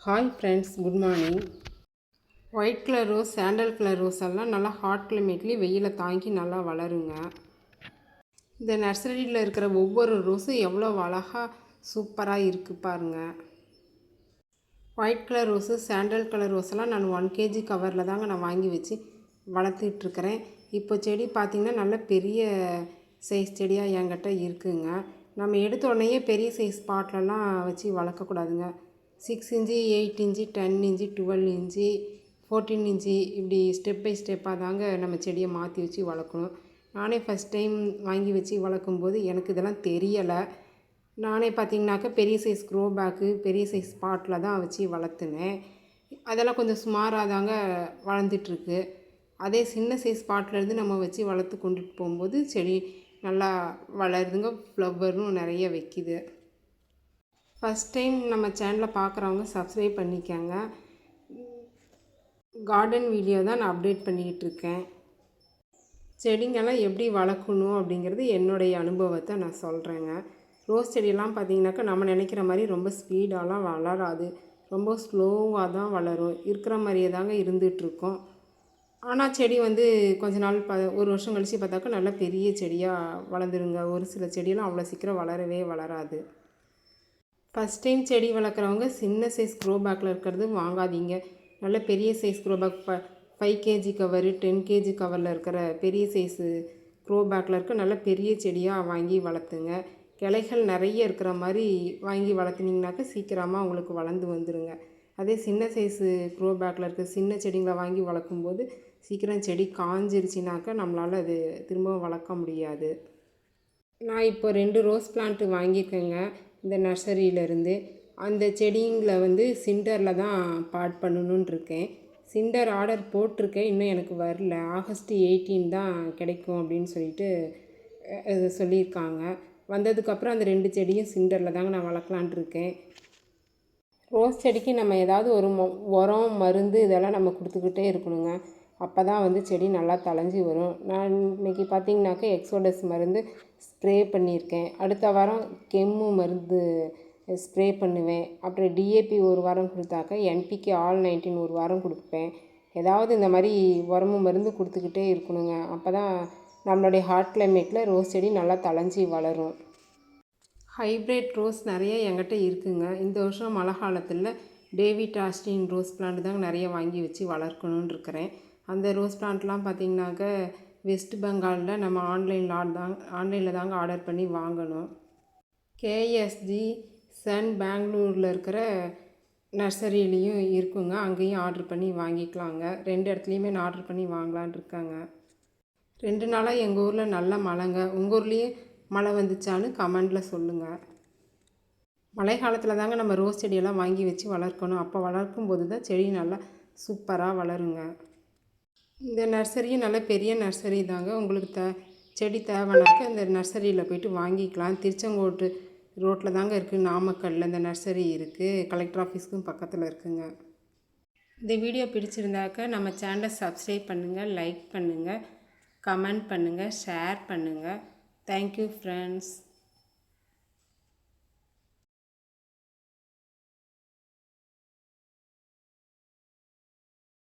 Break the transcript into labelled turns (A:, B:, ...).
A: Hi friends, good morning. White colour rose, sandal colour rose எல்லாம் நல்லா hot கிளைமேட்லேயும் வெயிலை தாங்கி நல்லா வளருங்க. இந்த நர்சரியில் இருக்கிற ஒவ்வொரு ரோஸும் எவ்வளோ அழகாக சூப்பராக இருக்குது பாருங்கள். White colour rose, sandal colour ரோஸெல்லாம் நான் 1 kg கவரில் தாங்க நான் வாங்கி வச்சு வளர்த்துட்ருக்கிறேன். இப்போ செடி பார்த்திங்கன்னா நல்ல பெரிய சைஸ் செடியாக என்கிட்ட இருக்குங்க. நம்ம எடுத்த உடனேயே பெரிய சைஸ் பாட்லலாம் வச்சு வளர்க்கக்கூடாதுங்க. 6 inch, 8 inch, 10 inch, 12 inch, 14 inch இப்படி ஸ்டெப் பை ஸ்டெப்பாக தாங்க நம்ம செடியை மாற்றி வச்சு வளர்க்கணும். நானே ஃபஸ்ட் டைம் வாங்கி வச்சு வளர்க்கும்போது எனக்கு இதெல்லாம் தெரியலை. நானே பார்த்திங்கனாக்கா பெரிய சைஸ் க்ரோ பேக்கு, பெரிய சைஸ் பாட்டில் தான் வச்சு வளர்த்துனேன். அதெல்லாம் கொஞ்சம் சுமாராக தாங்க வளர்ந்துட்டுருக்கு. அதே சின்ன சைஸ் பாட்டிலேருந்து நம்ம வச்சு வளர்த்து கொண்டுட்டு போகும்போது செடி நல்லா வளருதுங்க, ஃப்ளவரும் நிறைய வைக்கிது. ஃபஸ்ட் டைம் நம்ம சேனலை பார்க்குறவங்க சப்ஸ்கிரைப் பண்ணிக்கோங்க. கார்டன் வீடியோ தான் நான் அப்டேட் பண்ணிக்கிட்டுருக்கேன். செடிங்கெல்லாம் எப்படி வளர்க்கணும் அப்படிங்கிறது என்னுடைய அனுபவத்தை நான் சொல்கிறேங்க. ரோஸ் செடியெல்லாம் பார்த்திங்கனாக்கா நம்ம நினைக்கிற மாதிரி ரொம்ப ஸ்பீடாலாம் வளராது. ரொம்ப ஸ்லோவாக தான் வளரும். இருக்கிற மாதிரியே தாங்க இருந்துகிட்ருக்கோம். ஆனால் செடி கொஞ்ச நாள் ஒரு வருஷம் கழித்து பார்த்தாக்கா நல்லா பெரிய செடியாக வளர்ந்துருங்க. ஒரு சில செடியெல்லாம் அவ்வளோ சீக்கிரம் வளரவே வளராது. ஃபஸ்ட் டைம் செடி வளர்க்குறவங்க சின்ன சைஸ் க்ரோ பேக்கில் இருக்கிறது வாங்காதீங்க. நல்ல பெரிய size grow bag 5 kg cover, 10 kg கவரில் இருக்கிற பெரிய சைஸு க்ரோ பேக்கில் இருக்க நல்ல பெரிய செடியாக வாங்கி வளர்த்துங்க. கிளைகள் நிறைய இருக்கிற மாதிரி வாங்கி வளர்த்துனீங்கனாக்கா சீக்கிரமாக உங்களுக்கு வளர்ந்து வந்துடுங்க. அதே சின்ன சைஸு க்ரோ பேக்கில் இருக்க சின்ன செடிங்களை வாங்கி வளர்க்கும்போது சீக்கிரம் செடி காஞ்சிருச்சினாக்கா நம்மளால் அது திரும்பவும் வளர்க்க முடியாது. நான் இப்போ 2 ரோஸ் பிளான்ட்டு வாங்கியிருக்கேங்க இந்த நர்சரியிலேருந்து. அந்த செடிங்களை சிண்டரில் தான் பாட் பண்ணணுன்னு இருக்கேன். சிண்டர் ஆர்டர் போட்டிருக்கேன், இன்னும் எனக்கு வரல. ஆகஸ்ட் 18 தான் கிடைக்கும் அப்படின்னு சொல்லிட்டு சொல்லியிருக்காங்க. வந்ததுக்கப்புறம் அந்த 2 செடியும் சிண்டரில் தாங்க நான் வளர்க்கலான்ட்டு இருக்கேன். ரோஸ் செடிக்கு நம்ம ஏதாவது ஒரு உரம், மருந்து இதெல்லாம் நம்ம கொடுத்துக்கிட்டே இருக்கணுங்க. அப்போ தான் செடி நல்லா தழைஞ்சி வரும். நான் இன்றைக்கி பார்த்திங்கனாக்கா எக்ஸோடஸ் மருந்து ஸ்ப்ரே பண்ணியிருக்கேன். அடுத்த வாரம் கெம்மு மருந்து ஸ்ப்ரே பண்ணுவேன். அப்புறம் டிஏபி ஒரு வாரம் கொடுத்தாக்கா NPK ஆல் 19 ஒரு வாரம் கொடுப்பேன். ஏதாவது இந்த மாதிரி உரமும் மருந்து கொடுத்துக்கிட்டே இருக்கணுங்க. அப்போ தான் நம்மளுடைய ஹாட் கிளைமேட்டில் ரோஸ் செடி நல்லா தழைஞ்சி வளரும். ஹைப்ரிட் ரோஸ் நிறைய என்கிட்ட இருக்குங்க. இந்த வருஷம் மழை காலத்தில் டேவிட் ஆஸ்டின் ரோஸ் பிளான்ட் தாங்க நிறைய வாங்கி வச்சு வளர்க்கணுன்னு இருக்கிறேன். அந்த ரோஸ் பிளான்ட்லாம் பார்த்திங்கனாக்கா வெஸ்ட் பெங்காலில் நம்ம ஆன்லைனில் தாங்க ஆர்டர் பண்ணி வாங்கணும். கேஎஸ்ஜி சன் பெங்களூரில் இருக்கிற நர்சரியிலையும் இருக்குங்க. அங்கேயும் ஆர்டர் பண்ணி வாங்கிக்கலாங்க. 2 இடத்துலையுமே நான் ஆர்டர் பண்ணி வாங்கலான் இருக்காங்க. 2 நாளாக எங்கள் ஊரில் நல்ல மழைங்க. உங்கள் ஊர்லேயே மழை வந்துச்சான்னு கமெண்டில் சொல்லுங்கள். மழை காலத்தில் தாங்க நம்ம ரோஸ் செடியெல்லாம் வாங்கி வச்சு வளர்க்கணும். அப்போ வளர்க்கும்போது தான் செடி நல்லா சூப்பராக வளருங்க. இந்த நர்சரியும் நல்ல பெரிய நர்சரி தாங்க. உங்களுக்கு செடி தேவைனாக்க இந்த நர்சரியில் போய்ட்டு வாங்கிக்கலாம். திருச்செங்கோட்டு ரோட்டில் தாங்க இருக்குது. நாமக்கல்லில் இந்த நர்சரி இருக்குது. கலெக்டர் ஆஃபீஸ்க்கும் பக்கத்தில் இருக்குங்க. இந்த வீடியோ பிடிச்சிருந்தாக்க நம்ம சேனலை சப்ஸ்கிரைப் பண்ணுங்கள், லைக் பண்ணுங்கள், கமெண்ட் பண்ணுங்கள், ஷேர் பண்ணுங்கள். Thank you friends.